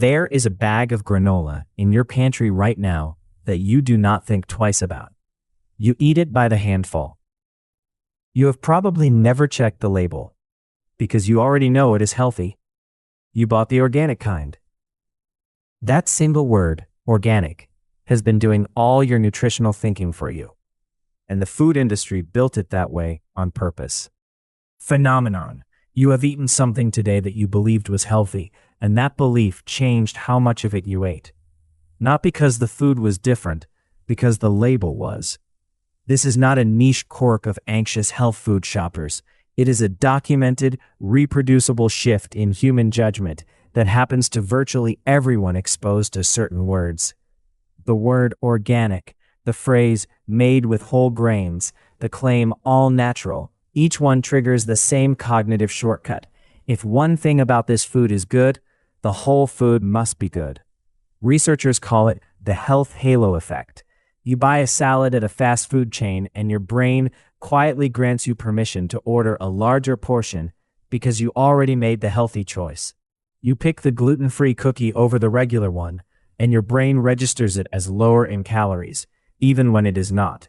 There is a bag of granola in your pantry right now that you do not think twice about. You eat it by the handful. You have probably never checked the label because you already know it is healthy. You bought the organic kind. That single word, organic, has been doing all your nutritional thinking for you. And the food industry built it that way on purpose. Phenomenon. You have eaten something today that you believed was healthy, and that belief changed how much of it you ate. Not because the food was different, because the label was. This is not a niche quirk of anxious health food shoppers. It is a documented, reproducible shift in human judgment that happens to virtually everyone exposed to certain words. The word organic, the phrase made with whole grains, the claim all natural, each one triggers the same cognitive shortcut. If one thing about this food is good, the whole food must be good. Researchers call it the health halo effect. You buy a salad at a fast food chain and your brain quietly grants you permission to order a larger portion because you already made the healthy choice. You pick the gluten-free cookie over the regular one, and your brain registers it as lower in calories, even when it is not.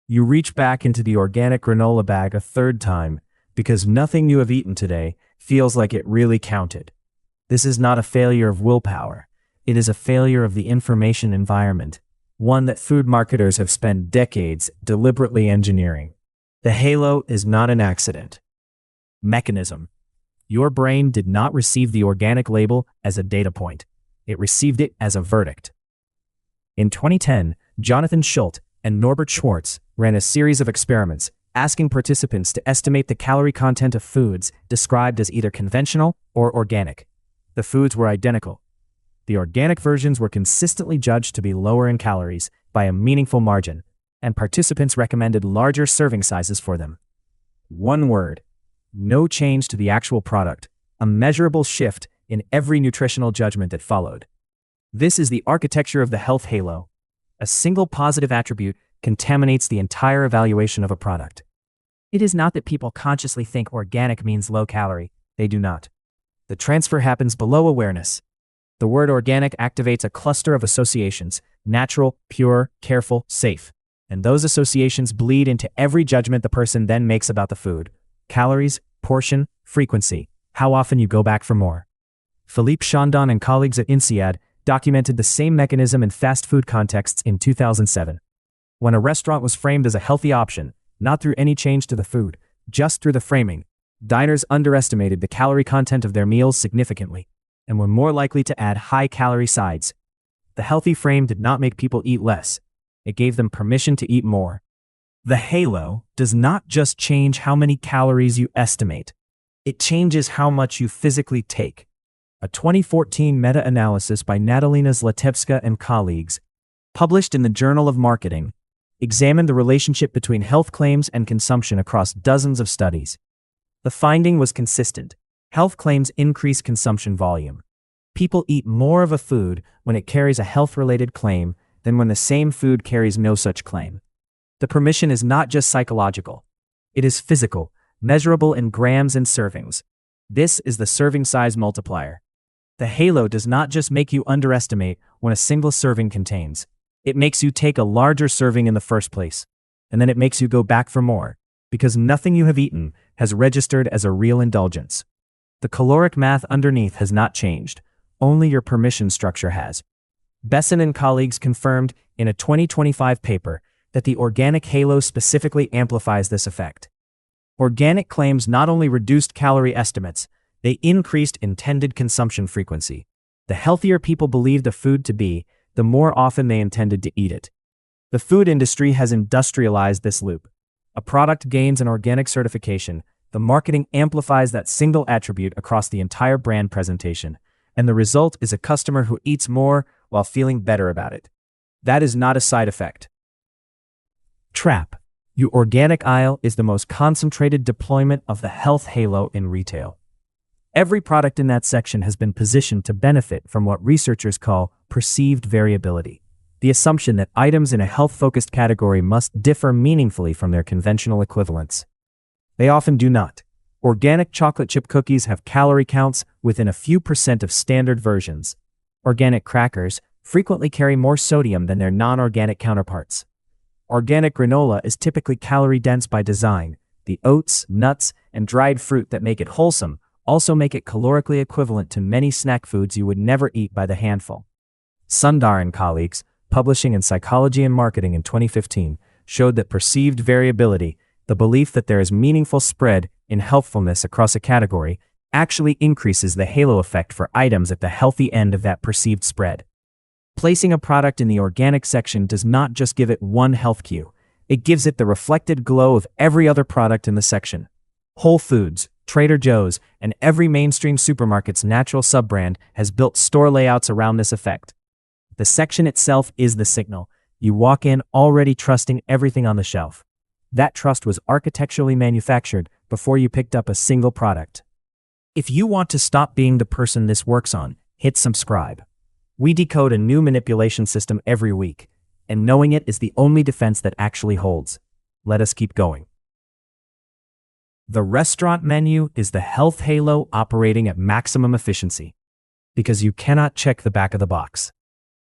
You reach back into the organic granola bag a third time because nothing you have eaten today feels like it really counted. This is not a failure of willpower. It is a failure of the information environment, one that food marketers have spent decades deliberately engineering. The halo is not an accident. Mechanism. Your brain did not receive the organic label as a data point. It received it as a verdict. In 2010, Jonathan Schultz and Norbert Schwartz ran a series of experiments asking participants to estimate the calorie content of foods described as either conventional or organic. The foods were identical. The organic versions were consistently judged to be lower in calories by a meaningful margin, and participants recommended larger serving sizes for them. One word. No change to the actual product, a measurable shift in every nutritional judgment that followed. This is the architecture of the health halo. A single positive attribute contaminates the entire evaluation of a product. It is not that people consciously think organic means low calorie. They do not. The transfer happens below awareness. The word organic activates a cluster of associations: natural, pure, careful, safe. And those associations bleed into every judgment the person then makes about the food. Calories, portion, frequency, how often you go back for more. Philippe Chandon and colleagues at INSEAD documented the same mechanism in fast food contexts in 2007. When a restaurant was framed as a healthy option, not through any change to the food, just through the framing, diners underestimated the calorie content of their meals significantly and were more likely to add high-calorie sides. The healthy frame did not make people eat less. It gave them permission to eat more. The halo does not just change how many calories you estimate. It changes how much you physically take. A 2014 meta-analysis by Natalina Zlatewska and colleagues, published in the Journal of Marketing, examined the relationship between health claims and consumption across dozens of studies. The finding was consistent. Health claims increase consumption volume. People eat more of a food when it carries a health-related claim than when the same food carries no such claim. The permission is not just psychological. It is physical, measurable in grams and servings. This is the serving size multiplier. The halo does not just make you underestimate when a single serving contains. It makes you take a larger serving in the first place, and then it makes you go back for more, because nothing you have eaten has registered as a real indulgence. The caloric math underneath has not changed, only your permission structure has. Besson and colleagues confirmed in a 2025 paper that the organic halo specifically amplifies this effect. Organic claims not only reduced calorie estimates, they increased intended consumption frequency. The healthier people believed a food to be, the more often they intended to eat it. The food industry has industrialized this loop. A product gains an organic certification, the marketing amplifies that single attribute across the entire brand presentation, and the result is a customer who eats more while feeling better about it. That is not a side effect. Trap. Your organic aisle is the most concentrated deployment of the health halo in retail. Every product in that section has been positioned to benefit from what researchers call perceived variability, the assumption that items in a health-focused category must differ meaningfully from their conventional equivalents. They often do not. Organic chocolate chip cookies have calorie counts within a few % of standard versions. Organic crackers frequently carry more sodium than their non-organic counterparts. Organic granola is typically calorie-dense by design. The oats, nuts, and dried fruit that make it wholesome also make it calorically equivalent to many snack foods you would never eat by the handful. Sundar and colleagues, publishing in Psychology and Marketing in 2015, showed that perceived variability, the belief that there is meaningful spread in healthfulness across a category, actually increases the halo effect for items at the healthy end of that perceived spread. Placing a product in the organic section does not just give it one health cue, it gives it the reflected glow of every other product in the section. Whole Foods, Trader Joe's, and every mainstream supermarket's natural sub-brand has built store layouts around this effect. The section itself is the signal. You walk in already trusting everything on the shelf. That trust was architecturally manufactured before you picked up a single product. If you want to stop being the person this works on, hit subscribe. We decode a new manipulation system every week, and knowing it is the only defense that actually holds. Let us keep going. The restaurant menu is the health halo operating at maximum efficiency, because you cannot check the back of the box.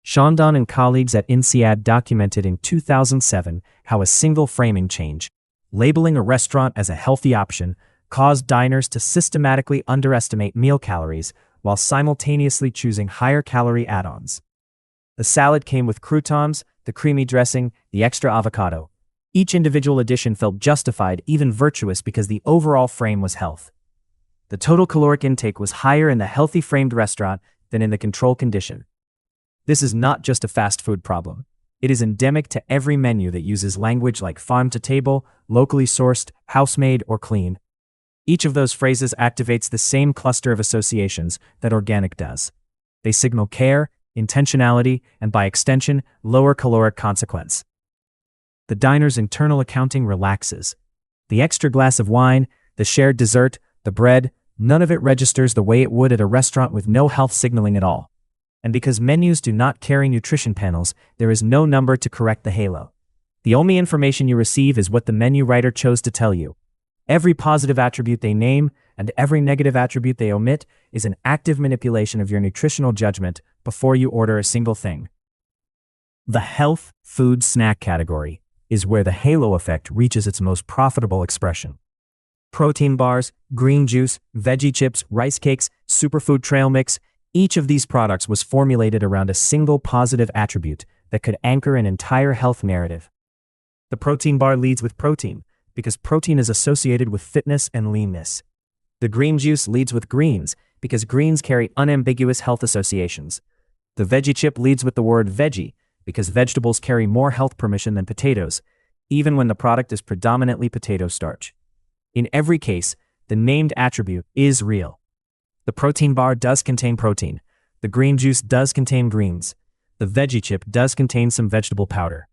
Sundar and colleagues at INSEAD documented in 2007 how a single framing change, labeling a restaurant as a healthy option, caused diners to systematically underestimate meal calories while simultaneously choosing higher calorie add-ons. The salad came with croutons, the creamy dressing, the extra avocado. Each individual addition felt justified, even virtuous, because the overall frame was health. The total caloric intake was higher in the healthy framed restaurant than in the control condition. This is not just a fast food problem. It is endemic to every menu that uses language like farm to table, locally sourced, house-made, or clean. Each of those phrases activates the same cluster of associations that organic does. They signal care, intentionality, and by extension, lower caloric consequence. The diner's internal accounting relaxes. The extra glass of wine, the shared dessert, the bread, none of it registers the way it would at a restaurant with no health signaling at all. And because menus do not carry nutrition panels, there is no number to correct the halo. The only information you receive is what the menu writer chose to tell you. Every positive attribute they name and every negative attribute they omit is an active manipulation of your nutritional judgment before you order a single thing. The health food snack category is where the halo effect reaches its most profitable expression. Protein bars, green juice, veggie chips, rice cakes, superfood trail mix, each of these products was formulated around a single positive attribute that could anchor an entire health narrative. The protein bar leads with protein, because protein is associated with fitness and leanness. The green juice leads with greens, because greens carry unambiguous health associations. The veggie chip leads with the word veggie, because vegetables carry more health permission than potatoes, even when the product is predominantly potato starch. In every case, the named attribute is real. The protein bar does contain protein. The green juice does contain greens. The veggie chip does contain some vegetable powder.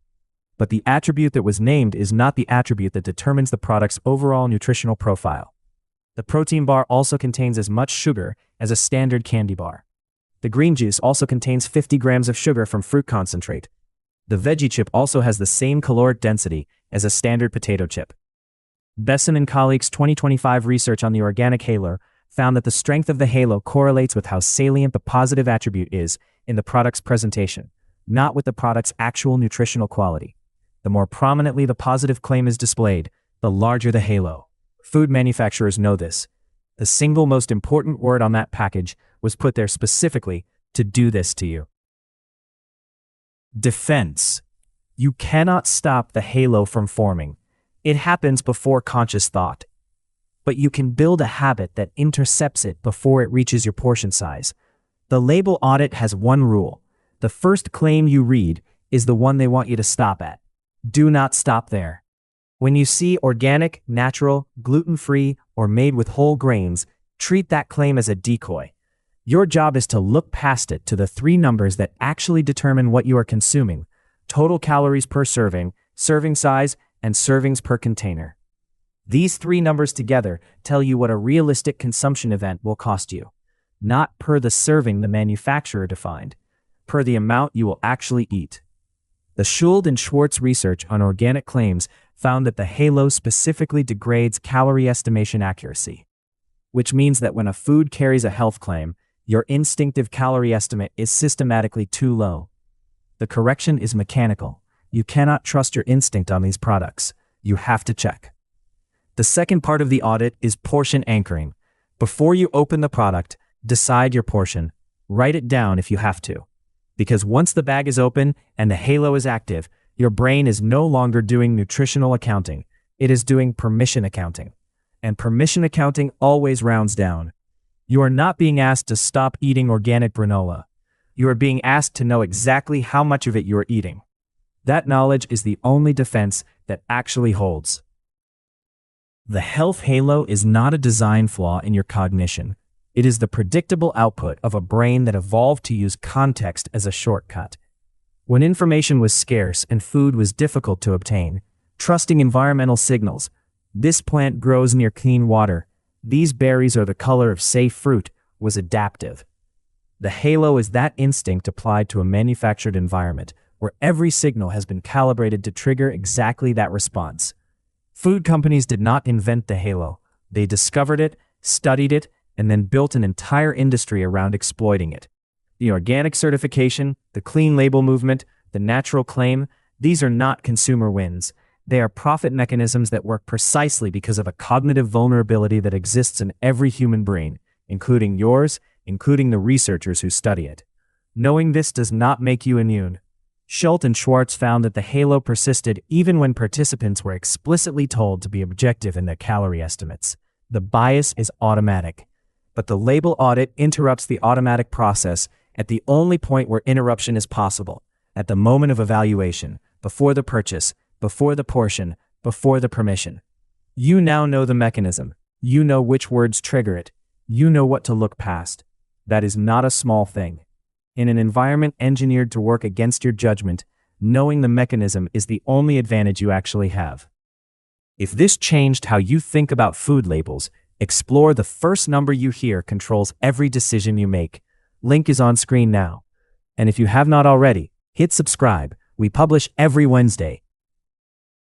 But the attribute that was named is not the attribute that determines the product's overall nutritional profile. The protein bar also contains as much sugar as a standard candy bar. The green juice also contains 50 grams of sugar from fruit concentrate. The veggie chip also has the same caloric density as a standard potato chip. Besson and colleagues' 2025 research on the organic halo found that the strength of the halo correlates with how salient the positive attribute is in the product's presentation, not with the product's actual nutritional quality. The more prominently the positive claim is displayed, the larger the halo. Food manufacturers know this. The single most important word on that package was put there specifically to do this to you. Defense. You cannot stop the halo from forming. It happens before conscious thought. But you can build a habit that intercepts it before it reaches your portion size. The label audit has one rule. The first claim you read is the one they want you to stop at. Do not stop there. When you see organic, natural, gluten-free, or made with whole grains, treat that claim as a decoy. Your job is to look past it to the three numbers that actually determine what you are consuming: total calories per serving, serving size, and servings per container. These three numbers together tell you what a realistic consumption event will cost you, not per the serving the manufacturer defined, per the amount you will actually eat. The Schuld and Schwartz research on organic claims found that the halo specifically degrades calorie estimation accuracy, which means that when a food carries a health claim, Your instinctive calorie estimate is systematically too low. The correction is mechanical. You cannot trust your instinct on these products. You have to check. The second part of the audit is portion anchoring. Before you open the product, decide your portion. Write it down if you have to. Because once the bag is open and the halo is active, your brain is no longer doing nutritional accounting. It is doing permission accounting. And permission accounting always rounds down. You are not being asked to stop eating organic granola. You are being asked to know exactly how much of it you are eating. That knowledge is the only defense that actually holds. The health halo is not a design flaw in your cognition. It is the predictable output of a brain that evolved to use context as a shortcut. When information was scarce and food was difficult to obtain, trusting environmental signals, this plant grows near clean water, these berries are the color of safe fruit, was adaptive. The halo is that instinct applied to a manufactured environment where every signal has been calibrated to trigger exactly that response. Food companies did not invent the halo. They discovered it, studied it, and then built an entire industry around exploiting it. The organic certification, the clean label movement, the natural claim, these are not consumer wins. They are profit mechanisms that work precisely because of a cognitive vulnerability that exists in every human brain, including yours, including the researchers who study it. Knowing this does not make you immune. Schultz and Schwartz found that the halo persisted even when participants were explicitly told to be objective in their calorie estimates. The bias is automatic. But the label audit interrupts the automatic process at the only point where interruption is possible, at the moment of evaluation, before the purchase, before the portion, before the permission. You now know the mechanism. You know which words trigger it. You know what to look past. That is not a small thing. In an environment engineered to work against your judgment, knowing the mechanism is the only advantage you actually have. If this changed how you think about food labels, explore the first number you hear controls every decision you make. Link is on screen now. And if you have not already, hit subscribe. We publish every Wednesday.